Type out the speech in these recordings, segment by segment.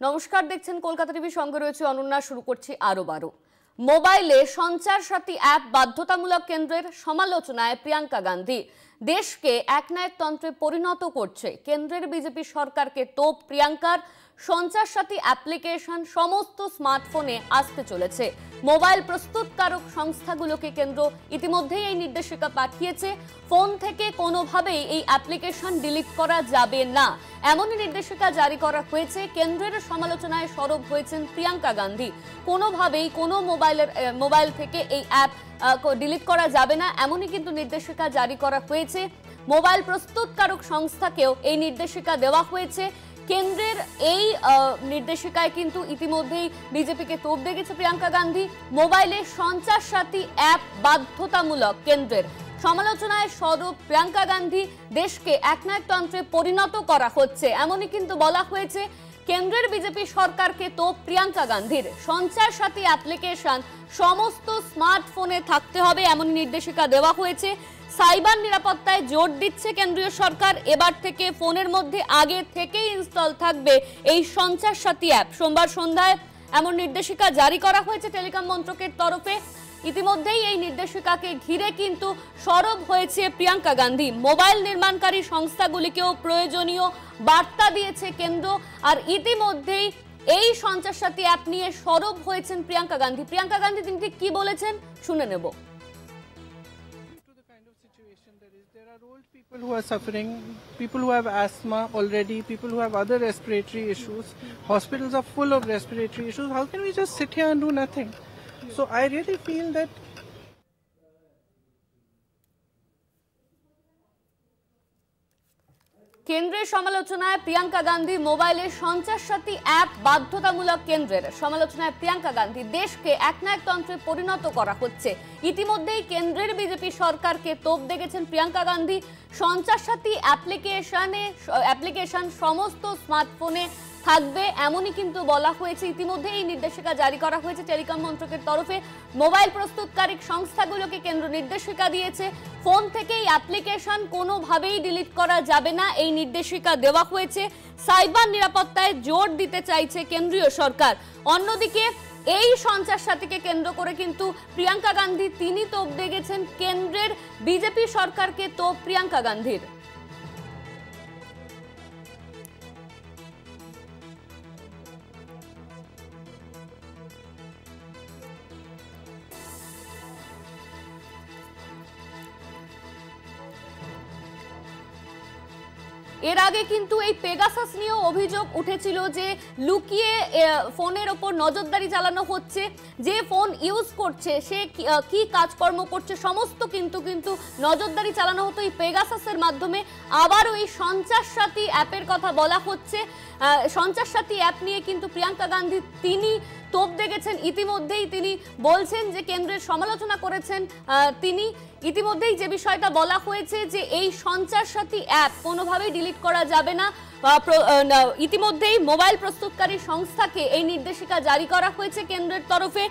নমস্কার, দেখছেন কলকাতা টিভি, সঙ্গে রয়েছে অনন্যা। শুরু করছি আরো 12। মোবাইলে সঞ্চার সাথী অ্যাপ বাধ্যতামূলক কেন্দ্রের সমালোচনায় প্রিয়াঙ্কা গান্ধী। দেশকে একনায়কতন্ত্রে পরিণত করছে কেন্দ্রের বিজেপি সরকারকে তোপ প্রিয়াঙ্কার। সঞ্চার সাথী অ্যাপ্লিকেশন সমস্ত স্মার্টফোনে আসতে চলেছে। মোবাইল প্রস্তুতকারক সংস্থাগুলোকে কেন্দ্র ইতিমধ্যেই এই নির্দেশিকা পাঠিয়েছে। ফোন থেকে কোনোভাবেই এই অ্যাপ্লিকেশন ডিলিট করা যাবে না, এমনই নির্দেশিকা জারি করা হয়েছে। কেন্দ্রের সমালোচনায় সরব হয়েছেন প্রিয়াঙ্কা গান্ধী। কোনোভাবেই কোনো মোবাইল থেকে এই অ্যাপ ডিলিট করা যাবে না, এমনই কিন্তু নির্দেশিকা জারি করা হয়েছে। মোবাইল প্রস্তুতকারক সংস্থাকেও এই নির্দেশিকা দেওয়া হয়েছে। কেন্দ্রের এই নির্দেশিকায় কিন্তু ইতিমধ্যেই বিজেপিকে তোপ দেগেছে প্রিয়াঙ্কা গান্ধী। মোবাইলে সঞ্চার সাথী অ্যাপ বাধ্যতামূলক কেন্দ্রের সমালোচনায় সরব প্রিয়াঙ্কা গান্ধী। দেশকে একনায়কতন্ত্রে পরিণত করা হচ্ছে, এমনই কিন্তু বলা হয়েছে। কেন্দ্রের বিজেপি সরকারকে তোপ প্রিয়াঙ্কা গান্ধীর। সঞ্চার সাথী অ্যাপ্লিকেশন সমস্ত স্মার্টফোনে থাকতে হবে, এমন নির্দেশিকা দেওয়া হয়েছে। সাইবার নিরাপত্তায় জোর দিচ্ছে কেন্দ্রীয় সরকার। এবার থেকে ফোনের মধ্যে আগে থেকেই ইনস্টল থাকবে এই সঞ্চার সাথী অ্যাপ। সোমবার সন্ধ্যায় এমন নির্দেশিকা জারি করা হয়েছে টেলিকম মন্ত্রকের তরফে। ইতিমধ্যেই এই নির্দেশিকাকে ঘিরে কিন্তু সরব হয়েছে প্রিয়াঙ্কা গান্ধী। মোবাইল নির্মাণকারী সংস্থাগুলিকেও প্রয়োজনীয় বার্তা দিয়েছে কেন্দ্র। আর ইতিমধ্যেই এই সঞ্চার সাথী অ্যাপ নিয়ে সরব হয়েছেন প্রিয়াঙ্কা গান্ধী। প্রিয়াঙ্কা গান্ধী তিনি ঠিক কি বলেছেন শুনে নেব। There are old people who are suffering, people who have asthma already, people who have other respiratory issues. Hospitals are full of respiratory issues. How can we just sit here and do nothing? So I really feel that কেন্দ্রের সমালোচনায় প্রিয়াঙ্কা গান্ধী। মোবাইলে সঞ্চার সাথী app বাধ্যতামূলক কেন্দ্রের সমালোচনায় প্রিয়াঙ্কা গান্ধী। দেশকে একনায়কতন্ত্রে পরিণত করা হচ্ছে। ইতিমধ্যেই কেন্দ্রের বিজেপি সরকারকে তোপ দেগেছেন প্রিয়াঙ্কা গান্ধী। সঞ্চার সাথী অ্যাপ্লিকেশন সমস্ত স্মার্টফোনে থাকবে, এমনই কিন্তু বলা হয়েছে। ইতিমধ্যে এই নির্দেশিকা জারি করা হয়েছে টেলিকম মন্ত্রকের তরফে। মোবাইল প্রস্তুতকারী সংস্থাগুলোকে কেন্দ্র নির্দেশিকা দিয়েছে। ফোন থেকে এই অ্যাপ্লিকেশন কোনোভাবেই ডিলিট করা যাবে না, এই নির্দেশিকা দেওয়া হয়েছে। সাইবার নিরাপত্তায় জোর দিতে চাইছে কেন্দ্রীয় সরকার। অন্যদিকে এই সঞ্চার সাথীকে কেন্দ্র করে কিন্তু প্রিয়াঙ্কা গান্ধী তিনি তোপ দেগেছেন কেন্দ্রের বিজেপি সরকারকে তোপ প্রিয়াঙ্কা গান্ধীর। এর আগে কিন্তু এই পেগাসাস নিয়েও অভিযোগ উঠেছিল যে লুকিয়ে ফোনের ওপর নজরদারি চালানো হচ্ছে। যে ফোন ইউজ করছে সে কি কাজকর্ম করছে সমস্ত কিন্তু নজরদারি চালানো হতো এই পেগাসাসের মাধ্যমে। আবারও এই সঞ্চার সাথী অ্যাপের কথা বলা হচ্ছে। সঞ্চার সাথী অ্যাপ নিয়ে কিন্তু প্রিয়াঙ্কা গান্ধী তিনি তোপ দেগেছেন। ইতিমধ্যেই তিনি বলছেন যে কেন্দ্রের সমালোচনা করেছেন তিনি। ইতিমধ্যেই যে বিষয়টা বলা হয়েছে যে এই সঞ্চার সাথী অ্যাপ কোনোভাবেই ডিলিট করা যাবে না। ইতিমধ্যেই মোবাইল প্রস্তুতকারী সংস্থাকে এই নির্দেশিকা জারি করা হয়েছে কেন্দ্রের তরফে।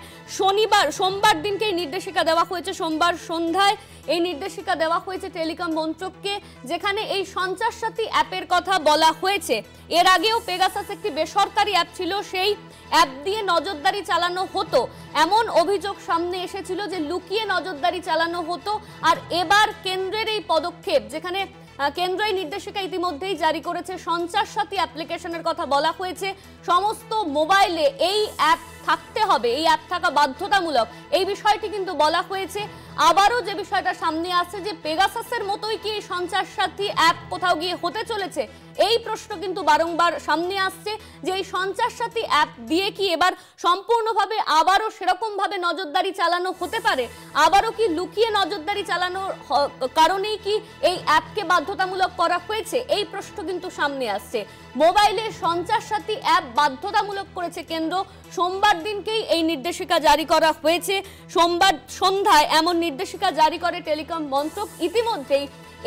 সোমবার দিনকে এই নির্দেশিকা দেওয়া হয়েছে। সোমবার সন্ধ্যায় এই নির্দেশিকা দেওয়া হয়েছে টেলিকম মন্ত্রককে, যেখানে এই সঞ্চার সাথী অ্যাপের কথা বলা হয়েছে। এর আগেও পেগাসাস একটি বেসরকারি অ্যাপ ছিল, সেই অ্যাপ দিয়ে নজরদারি চালানো হতো, এমন অভিযোগ সামনে এসেছিল যে লুকিয়ে নজরদারি চালানো হতো। আর এবার কেন্দ্রের এই পদক্ষেপ, যেখানে কেন্দ্র এই নির্দেশিকা ইতিমধ্যেই জারি করেছে, সঞ্চার সাথী অ্যাপ্লিকেশনের কথা বলা হয়েছে। সমস্ত মোবাইলে এই অ্যাপ থাকতে হবে, এই অ্যাপ থাকা বাধ্যতামূলক, এই বিষয়টি কিন্তু বলা হয়েছে। আবারও যে বিষয়টা সামনে আসছে যে পেগাসাসের মতোই কি সঞ্চার সাথী অ্যাপ কোথাও গিয়ে হতে চলেছে, এই প্রশ্ন কিন্তু বারংবার সামনে আসছে যে এই সঞ্চার সাথী অ্যাপ দিয়ে কি এবার সম্পূর্ণভাবে আবারও সেরকম ভাবে নজরদারি চালানো হতে পারে। আবারও কি লুকিয়ে নজরদারি চালানোর কারণেই কি এই অ্যাপকে বাধ্যতামূলক করা হয়েছে, এই প্রশ্ন কিন্তু সামনে আসছে। মোবাইলে সঞ্চার সাথী অ্যাপ বাধ্যতামূলক করেছে কেন্দ্র। সোমবার দিনকেই এই নির্দেশিকা জারি করা হয়েছে। সোমবার সন্ধ্যায় এমন নির্দেশিকা জারি করে টেলিকম মন্ত্রক। ইতিমধ্যেই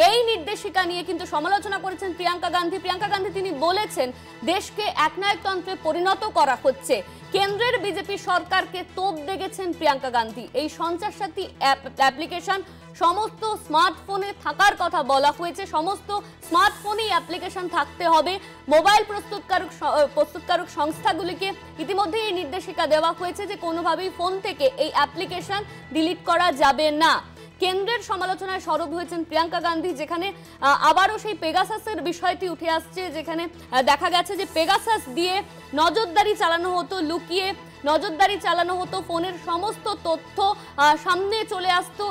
এই নির্দেশিকা নিয়ে কিন্তু সমালোচনা করেছেন প্রিয়াঙ্কা গান্ধী। প্রিয়াঙ্কা গান্ধী তিনি বলেছেন দেশকে একনায়কতন্ত্রে পরিণত করা হচ্ছে। কেন্দ্রের বিজেপি সরকারকে তোপ দেগেছেন প্রিয়াঙ্কা গান্ধী। এই সঞ্চার সাথী অ্যাপ্লিকেশন সমস্ত স্মার্টফোনে থাকার কথা বলা হয়েছে, সমস্ত স্মার্টফোনেই অ্যাপ্লিকেশন থাকতে হবে। মোবাইল প্রস্তুতকারক সংস্থাগুলিকে ইতিমধ্যে এই নির্দেশিকা দেওয়া হয়েছে যে কোনোভাবেই ফোন থেকে এই অ্যাপ্লিকেশন ডিলিট করা যাবে না। কেন্দ্রের সমালোচনায় সরব হয়েছেন প্রিয়াঙ্কা গান্ধী, যেখানে আবারও সেই পেগাসাসের বিষয়টি উঠে আসছে, যেখানে দেখা গেছে যে পেগাসাস দিয়ে নজরদারি চালানো হতো, লুকিয়ে নজরদারি চালানো হতো, ফোনের সমস্ত তথ্য সামনে চলে আসতো,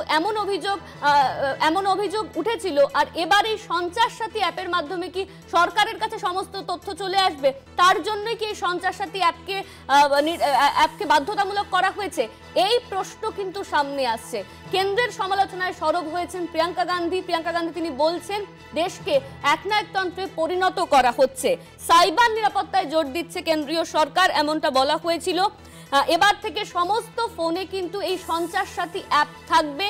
এমন অভিযোগ উঠেছিল। আর এবার এই সঞ্চার সাথী অ্যাপের মাধ্যমে কি সরকারের কাছে সমস্ত তথ্য চলে আসবে? তার জন্যই কি এই সঞ্চার সাথী অ্যাপকে বাধ্যতামূলক করা হয়েছে? এই প্রশ্ন কিন্তু সামনে আসছে। কেন্দ্রের সমালোচনায় সরব হয়েছেন প্রিয়াঙ্কা গান্ধী। প্রিয়াঙ্কা গান্ধী তিনি বলছেন দেশকে একনায়কতন্ত্রে পরিণত করা হচ্ছে। সাইবার নিরাপত্তায় জোর দিচ্ছে কেন্দ্রীয় সরকার, এমনটা বলা হয়েছিল। এবার থেকে সমস্ত ফোনে কিন্তু এই সঞ্চার সাথী অ্যাপ থাকবে।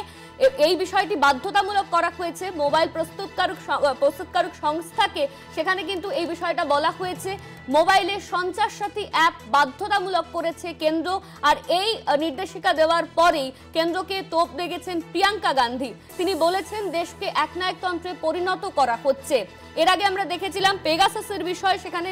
এই বিষয়টি বাধ্যতামূলক করা হয়েছে মোবাইল প্রস্তুতকারক সংস্থাকে। সেখানে কিন্তু এই বিষয়টা বলা হয়েছে, মোবাইলে সঞ্চার সাথী অ্যাপ বাধ্যতামূলক করেছে কেন্দ্র। আর এই নির্দেশিকা দেওয়ার পরেই কেন্দ্রকে তোপ দেগেছেন প্রিয়াঙ্কা গান্ধী। তিনি বলেছেন দেশকে একনায়কতন্ত্রে পরিণত করা হচ্ছে। এর আগে আমরা দেখেছিলাম পেগাসাসের বিষয়, সেখানে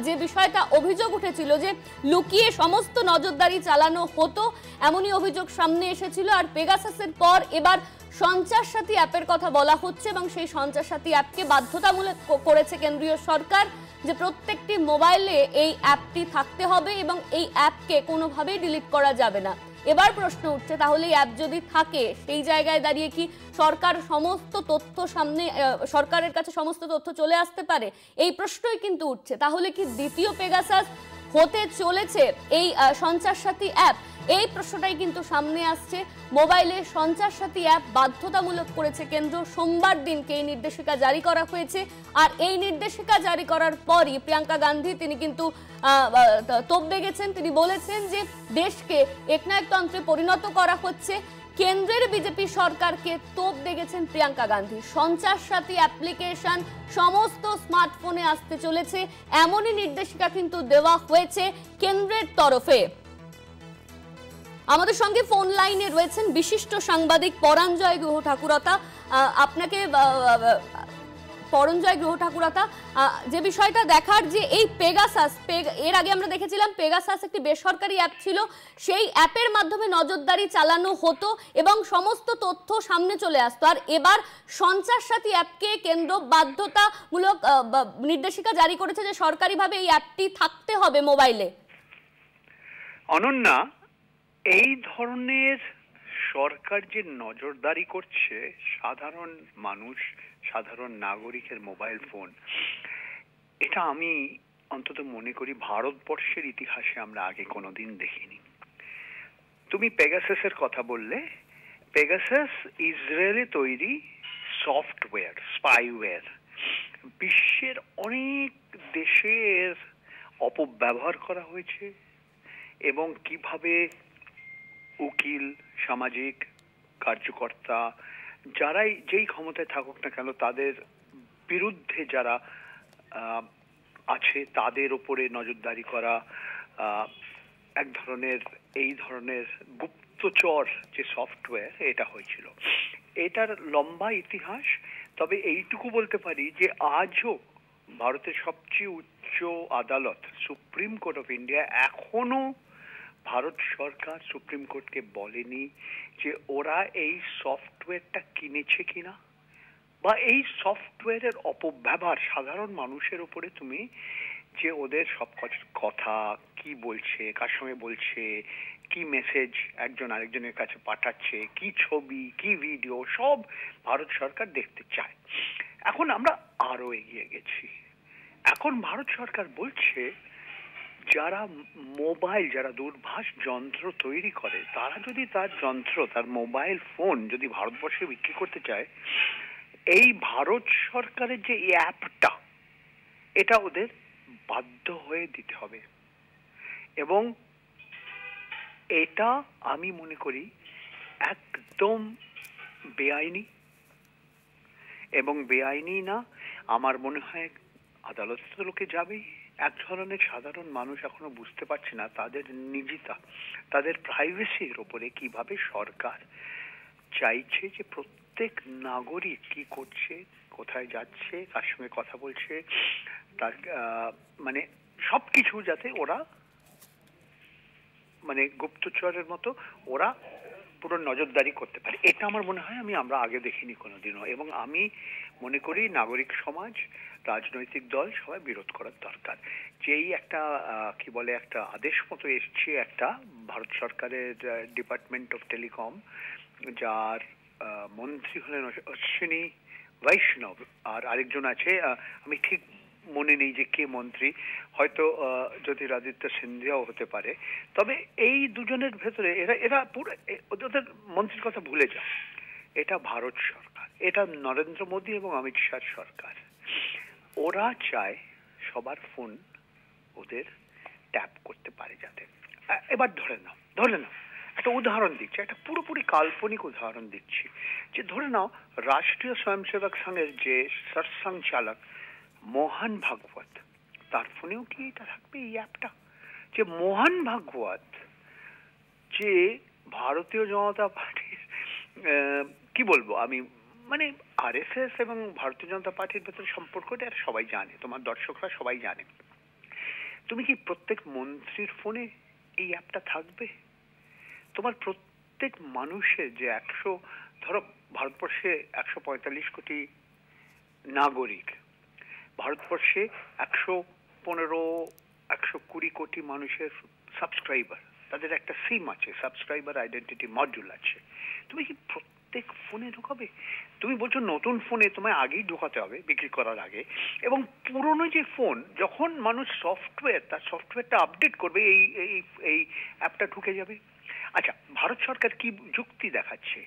যে বিষয়টা অভিযোগ উঠেছিল যে লুকিয়ে সমস্ত নজরদারি চালানো হতো, এমনই অভিযোগ সামনে এসেছিল। আর পেগাসাসের পর এবার সঞ্চার সাথী অ্যাপের কথা বলা হচ্ছে এবং সেই সঞ্চার সাথী অ্যাপকে বাধ্যতামূলক করেছে কেন্দ্রীয় সরকার যে প্রত্যেকটি মোবাইলে এই অ্যাপটি থাকতে হবে এবং এই অ্যাপকে কোনোভাবেই ডিলিট করা যাবে না। এবার প্রশ্ন উঠছে, তাহলে এই অ্যাপ যদি থাকে সেই জায়গায় দাঁড়িয়ে কি সরকারের কাছে সমস্ত তথ্য চলে আসতে পারে? এই প্রশ্নই কিন্তু উঠছে। তাহলে কি দ্বিতীয় পেগাসাস হতে চলেছে এই সঞ্চার সাথী অ্যাপ? এই প্রশ্নটাই কিন্তু সামনে আসছে। মোবাইলে সঞ্চার সাথী অ্যাপ বাধ্যতামূলক করেছে কেন্দ্র। সোমবার দিনকে এই নির্দেশিকা জারি করা হয়েছে। আর এই নির্দেশিকা জারি করার পরই প্রিয়াঙ্কা গান্ধী তিনি কিন্তু তোপ দেগেছেন। তিনি বলেছেন যে দেশকে একনায়কতন্ত্রে পরিণত করা হচ্ছে। কেন্দ্রের বিজেপি সরকারকে তোপ দেগেছেন প্রিয়াঙ্কা গান্ধী। সঞ্চার সাথী অ্যাপ্লিকেশন সমস্ত স্মার্টফোনে আসতে চলেছে, এমনই নির্দেশিকা কিন্তু দেওয়া হয়েছে কেন্দ্রের তরফে। আমাদের সঙ্গে ফোন লাইনে রয়েছেন বিশিষ্ট সাংবাদিক পরাঞ্জয় গুহ ঠাকুরতা। আপনাকে পরঞ্জয় গ্রহ ঠাকুরতা, যে বিষয়টা দেখার যে এই পেগাসাস, এর আগে আমরা দেখেছিলাম পেগাসাস একটি বেসরকারি অ্যাপ ছিল, সেই অ্যাপের মাধ্যমে নজরদারি চালানো হতো এবং সমস্ত তথ্য সামনে চলে আসতো। আর এবার সঞ্চার সাথী অ্যাপকে কেন্দ্র বাধ্যতামূলক নির্দেশিকা জারি করেছে যে সরকারিভাবে এই অ্যাপটি থাকতে হবে মোবাইলে। অনন্যা, এই ধরনের সরকার যে নজরদারি করছে সাধারণ মানুষ, সাধারণ নাগরিকের মোবাইল ফোন, এটা আমি অন্তত মনে করি ভারতবর্ষের ইতিহাসে আমরা আগে কোনোদিন দেখিনি। তুমি পেগাসাসের কথা বললে, পেগাসাস ইসরায়েলে তৈরি সফটওয়্যার, স্পাইওয়্যার। বিশ্বের অনেক দেশের অপব্যবহার করা হয়েছে এবং কিভাবে উকিল, সামাজিক কার্যকর্তা, যারাই যেই ক্ষমতায় থাকুক না কেন, তাদের বিরুদ্ধে যারা আছে তাদের উপরে নজরদারি করা, এক ধরনের এই ধরনের গুপ্তচর যে সফটওয়্যার, এটা হয়েছিল। এটার লম্বা ইতিহাস। তবে এইটুকু বলতে পারি যে আজও ভারতের সবচেয়ে উচ্চ আদালত, সুপ্রিম কোর্ট অফ ইন্ডিয়া, এখনো ভারত সরকার সুপ্রিম কোর্টকে বলেনি যে ওরা এই সফটওয়্যারটা কিনেছে কিনা, বা এই সফটওয়্যারের অপব্যবহার সাধারণ মানুষের উপরে, তুমি যে ওদের সব কথা কি বলছে, কার সঙ্গে বলছে, কি মেসেজ একজন আরেকজনের কাছে পাঠাচ্ছে, কি ছবি, কি ভিডিও, সব ভারত সরকার দেখতে চায়। এখন আমরা আরো এগিয়ে গেছি। এখন ভারত সরকার বলছে যারা মোবাইল, যারা দূরভাষ যন্ত্র তৈরি করে, তারা যদি তার যন্ত্র, তার মোবাইল ফোন যদি ভারতবর্ষে বিক্রি করতে চায়, এই ভারত সরকারের যে অ্যাপটা, এটা ওদের বাধ্য হয়ে দিতে হবে। এবং এটা আমি মনে করি একদম বেআইনি এবং বেআইনি না। আমার মনে হয় আদালতে তো লোকে যাবেই। এক ধরনের সাধারণ মানুষ এখনো বুঝতে পারছে না তাদের নিজিতা, তাদের প্রাইভেসির ওপরে কিভাবে সরকার চাইছে যে প্রত্যেক নাগরিক কি করছে, কোথায় যাচ্ছে, কার সঙ্গে কথা বলছে, তার মানে সবকিছু যাতে ওরা মানে গুপ্তচরের মতো ওরা পুরো নজরদারি করতে পারে। এটা আমার মনে হয় আমরা আগে দেখিনি কোনোদিনও, এবং আমি মনে করি নাগরিক সমাজ, রাজনৈতিক দল সবাই বিরোধ করার দরকার। যেই একটা কি বলে একটা আদেশ মতো এসছে একটা ভারত সরকারের ডিপার্টমেন্ট অফ টেলিকম, যার মন্ত্রী হলেন অশ্বিনী বৈষ্ণব, আর আরেকজন আছে আমি ঠিক মনে নেই যে কে মন্ত্রী, হয়তো জ্যোতিরাদিত্য সিন্ধিয়াও হতে পারে। তবে এই দুজনের ভেতরে এরা পুরো ওদের মন্ত্রীর কথা ভুলে যায়। এটা ভারত সরকার, এটা নরেন্দ্র মোদী এবং অমিত শাহ সরকার। ওরা চায় সবার ফোন ওদের ট্যাপ করতে পারে যাতে। এবার ধরে নাও একটা উদাহরণ দিচ্ছি, একটা পুরোপুরি কাল্পনিক উদাহরণ দিচ্ছি, যে ধরে নাও রাষ্ট্রীয় স্বয়ংসেবক সংঘের যে সরসংচালক মোহন ভাগবত, তার ফোনেও কি এটা থাকবে এই অ্যাপটা? যে মোহন ভাগবত যে ভারতীয় জনতা পার্টির কি বলবো আমি, মানে আরএসএস এবং ভারতীয় জনতা পার্টির ভেতরে সম্পর্কটা আর সবাই জানে, তোমার দর্শকরা সবাই জানে। তুমি কি প্রত্যেক মন্ত্রীর ফোনে এই অ্যাপটা থাকবে? তোমার প্রত্যেক মানুষের যে ধরো ভারতবর্ষে 145 কোটি নাগরিক, ভারতবর্ষে 120 কোটি মানুষের সাবস্ক্রাইবার, তাদের একটা সিম আছে, সাবস্ক্রাইবার আইডেন্টিটি মডিউল আছে। তুমি কি প্রত্যেক ফোনে ঢোকাবে? তুমি বলছো নতুন ফোনে তোমায় আগেই ঢোকাতে হবে বিক্রি করার আগে, এবং পুরনো যে ফোন যখন মানুষ তার সফটওয়্যারটা আপডেট করবে এই অ্যাপটা ঢুকে যাবে। আচ্ছা, ভারত সরকার কি যুক্তি দেখাচ্ছে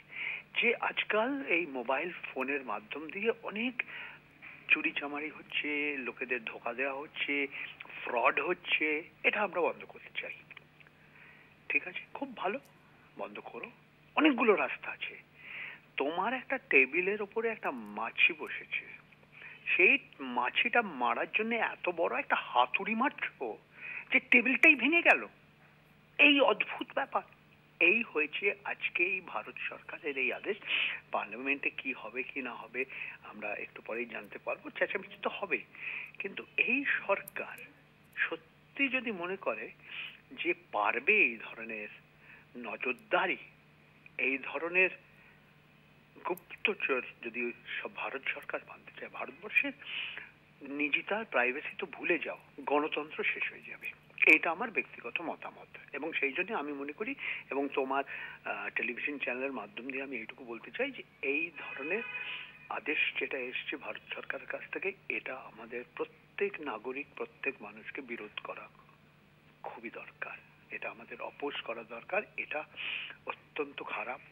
যে আজকাল এই মোবাইল ফোনের মাধ্যম দিয়ে অনেক চুরি চামারি হচ্ছে, লোকেদের ধোকা দেওয়া হচ্ছে, ফ্রড হচ্ছে, এটা আমরা বন্ধ করতে চাই। ঠিক আছে, খুব ভালো, বন্ধ করো, অনেকগুলো রাস্তা আছে। তোমার একটা টেবিলের উপরে একটা মাছি বসেছে, সেই মাছিটা মারার জন্য এত বড় একটা হাতুড়ি মারছো যে টেবিলটাই ভেঙে গেল। এই অদ্ভুত ব্যাপার এই হয়েছে আজকে এই ভারত সরকারের এই আদেশ। পার্লামেন্টে কি হবে কি না হবে আমরা একটু পরেই জানতে পারবো, চেঁচামেচি তো হবে। কিন্তু এই সরকার সত্যি যদি মনে করে যে পারবে এই ধরনের নজরদারি, এই ধরনের গুপ্তচর যদি সব ভারত সরকার মানতে চায়, ভারতবর্ষের নিজিতার প্রাইভেসি তো ভুলে যাও, গণতন্ত্র শেষ হয়ে যাবে। এইটা আমার ব্যক্তিগত মতামত, এবং সেই জন্য আমি মনে করি, এবং তোমার টেলিভিশন চ্যানেলের মাধ্যম দিয়ে আমি এইটুকু বলতে চাই যে এই ধরনের আদেশ যেটা এসছে ভারত সরকারের কাছ থেকে, এটা আমাদের প্রত্যেক নাগরিক, প্রত্যেক মানুষকে বিরোধ করা খুবই দরকার। এটা আমাদের অপোজ করা দরকার। এটা অত্যন্ত খারাপ।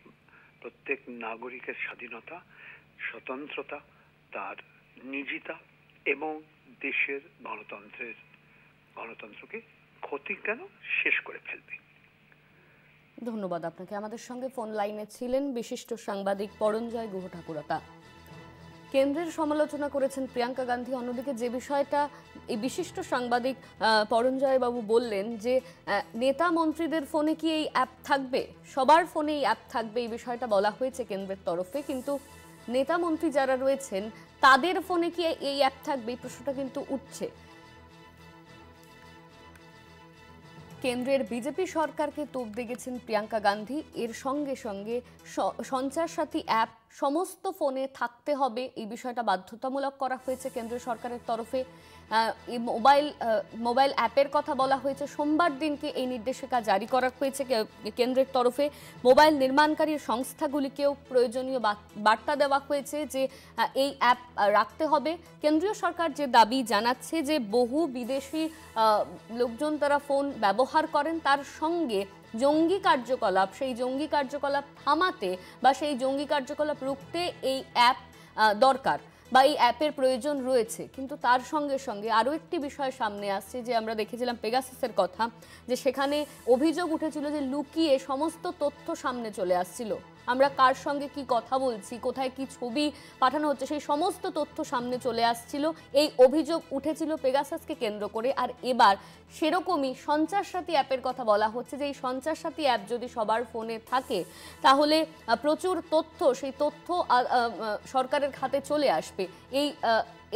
প্রত্যেক নাগরিকের স্বাধীনতা, স্বতন্ত্রতা, তার নিজিতা এবং দেশের গণতন্ত্রকে ক্ষতি কেন শেষ করে ফেলবে। ধন্যবাদ আপনাকে। আমাদের সঙ্গে ফোন লাইনে ছিলেন বিশিষ্ট সাংবাদিক পরঞ্জয় গুহ ঠাকুরতা। কেন্দ্রের সমালোচনা করেছেন প্রিয়াঙ্কা গান্ধী। অন্যদিকে যে বিষয়টা এই বিশিষ্ট সাংবাদিক পরঞ্জয় বাবু বললেন যে নেতা মন্ত্রীদের ফোনে কি এই অ্যাপ থাকবে, সবার ফোনে এই অ্যাপ থাকবে, এই বিষয়টা বলা হয়েছে কেন্দ্রের তরফে, কিন্তু নেতা মন্ত্রী যারা রয়েছেন তাদের ফোনে কি এই অ্যাপ থাকবে, এই প্রশ্নটা কিন্তু উঠছে। কেন্দ্রের বিজেপি সরকারকে তোপ দেগেছেন প্রিয়াঙ্কা গান্ধী। এর সঙ্গে সঙ্গে সঞ্চার সাথী অ্যাপ সমস্ত ফোনে থাকতে হবে, এই বিষয়টা বাধ্যতামূলক করা হয়েছে কেন্দ্র সরকারের তরফে। মোবাইল অ্যাপের কথা বলা হয়েছে, সোমবার দিনকে এই নির্দেশিকা জারি করা হয়েছে কেন্দ্রের তরফে। মোবাইল নির্মাণকারী সংস্থাগুলিকেও প্রয়োজনীয় বার্তা দেওয়া হয়েছে যে এই অ্যাপ রাখতে হবে। কেন্দ্রীয় সরকার যে দাবি জানাচ্ছে যে বহু বিদেশি লোকজন তারা ফোন ব্যবহার করেন, তার সঙ্গে জঙ্গি কার্যকলাপ, সেই জঙ্গি কার্যকলাপ থামাতে বা সেই জঙ্গি কার্যকলাপ রুখতে এই অ্যাপ দরকার বা এই অ্যাপের প্রয়োজন রয়েছে। কিন্তু তার সঙ্গে সঙ্গে আরও একটি বিষয় সামনে আসছে, যে আমরা দেখেছিলাম পেগাসাসের কথা, যে সেখানে অভিযোগ উঠেছিল যে লুকিয়ে সমস্ত তথ্য সামনে চলে আসছিল আমরা কার সঙ্গে কি কথা বলছি, কোথায় কি ছবি পাঠানো হচ্ছে, সেই সমস্ত তথ্য সামনে চলে আসছিল। এই অভিযোগ উঠেছিল পেগাসাসকে কেন্দ্র করে। আর এবার সেরকমই সঞ্চার সাথী অ্যাপের কথা বলা হচ্ছে যে এই সঞ্চার সাথী অ্যাপ যদি সবার ফোনে থাকে তাহলে প্রচুর তথ্য, সেই তথ্য সরকারের খাতে চলে আসবে।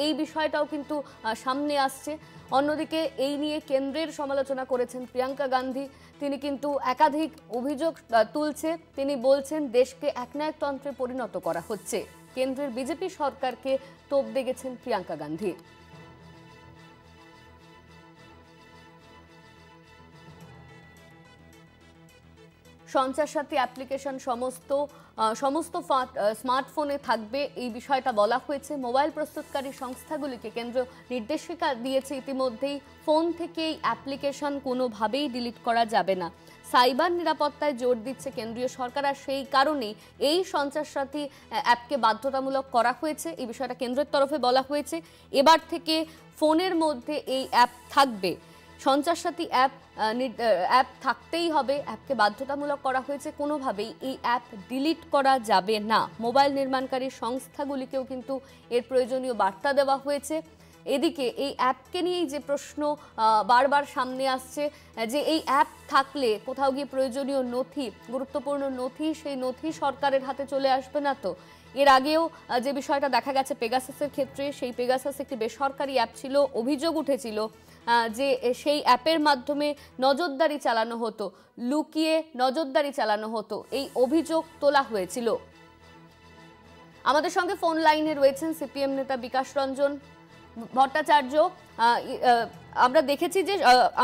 এই বিষয়টাও কিন্তু সামনে আসছে। অন্যদিকে এই নিয়ে কেন্দ্রের সমালোচনা করেছেন প্রিয়াঙ্কা গান্ধী। তিনি কিন্তু একাধিক অভিযোগ তুলছে। তিনি বলছেন দেশকে একনায়কতন্ত্রে পরিণত করা হচ্ছে। কেন্দ্রের বিজেপি সরকারকে তোপ দেগেছেন প্রিয়াঙ্কা গান্ধী। সঞ্চার সাথী অ্যাপ্লিকেশন সমস্ত স্মার্টফোনে থাকবে, এই বিষয়টা বলা হয়েছে। মোবাইল প্রস্তুতকারী সংস্থাগুলিকে কেন্দ্র নির্দেশিকা দিয়েছে ইতিমধ্যেই, ফোন থেকে এই অ্যাপ্লিকেশন কোনোভাবেই ডিলিট করা যাবে না। সাইবার নিরাপত্তায় জোর দিচ্ছে কেন্দ্রীয় সরকার, আর সেই কারণেই এই সঞ্চার সাথী অ্যাপকে বাধ্যতামূলক করা হয়েছে। এই বিষয়টা কেন্দ্রের তরফে বলা হয়েছে। এবার থেকে ফোনের মধ্যে এই অ্যাপ থাকবে। সঞ্চার সাথী অ্যাপ থাকতেই হবে, অ্যাপকে বাধ্যতামূলক করা হয়েছে। কোনোভাবেই এই অ্যাপ ডিলিট করা যাবে না। মোবাইল নির্মাণকারী সংস্থাগুলিকেও কিন্তু এর প্রয়োজনীয় বার্তা দেওয়া হয়েছে। এদিকে এই অ্যাপকে নিয়েই যে প্রশ্ন বারবার সামনে আসছে যে এই অ্যাপ থাকলে কোথাও গিয়ে প্রয়োজনীয় নথি, গুরুত্বপূর্ণ নথি, সেই নথি সরকারের হাতে চলে আসবে না তো? এর আগেও যে বিষয়টা দেখা গেছে পেগাসাসের ক্ষেত্রে, সেই পেগাসাস একটি বেসরকারি অ্যাপ ছিল। অভিযোগ উঠেছিল যে সেই অ্যাপের মাধ্যমে নজরদারি চালানো হতো, লুকিয়ে নজরদারি চালানো হতো, এই অভিযোগ তোলা হয়েছিল। আমাদের সঙ্গে ফোন লাইনে রয়েছেন সিপিএম নেতা বিকাশ রঞ্জন ভট্টাচার্য।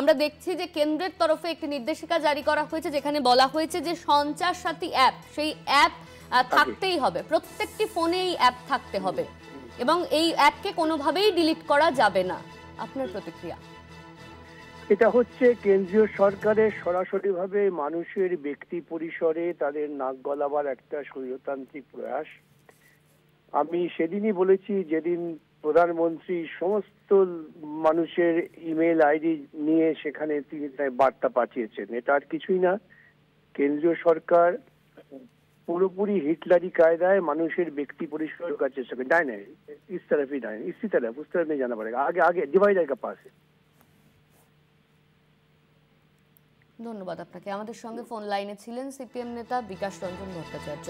আমরা দেখছি যে কেন্দ্রের তরফে একটি নির্দেশিকা জারি করা হয়েছে যেখানে বলা হয়েছে যে সঞ্চার সাথী অ্যাপ, সেই অ্যাপ থাকতেই হবে, প্রত্যেকটি ফোনে এই অ্যাপ থাকতে হবে এবং এই অ্যাপকে কোনোভাবেই ডিলিট করা যাবে না। আপনার প্রতিক্রিয়া? এটা হচ্ছে কেন্দ্রীয় সরকারের সরাসরিভাবে মানুষের ব্যক্তি পরিসরে তাদের নাক গলাবার একটা স্বৈরতান্ত্রিক প্রয়াস। আমি সেদিনই বলেছি, যেদিন প্রধানমন্ত্রী সমস্ত মানুষের ইমেল আইডি নিয়ে সেখানে তিনি তাই বার্তা পাঠিয়েছেন। এটা আর কিছুই না, কেন্দ্রীয় সরকার পুরোপুরি হিটলারি কায়দায় মানুষের ব্যক্তি পরিসর का চেষ্টা করে। नहीं नहीं, इस तरफ ही नहीं, इसी तरफ उस तरफ नहीं जाना पड़ेगा, आगे आगे डिवाइडर का पास है। ধন্যবাদ আপনাকে। আমাদের সঙ্গে ফোন লাইনে ছিলেন সিপিএম নেতা বিকাশ রঞ্জন ভট্টাচার্য।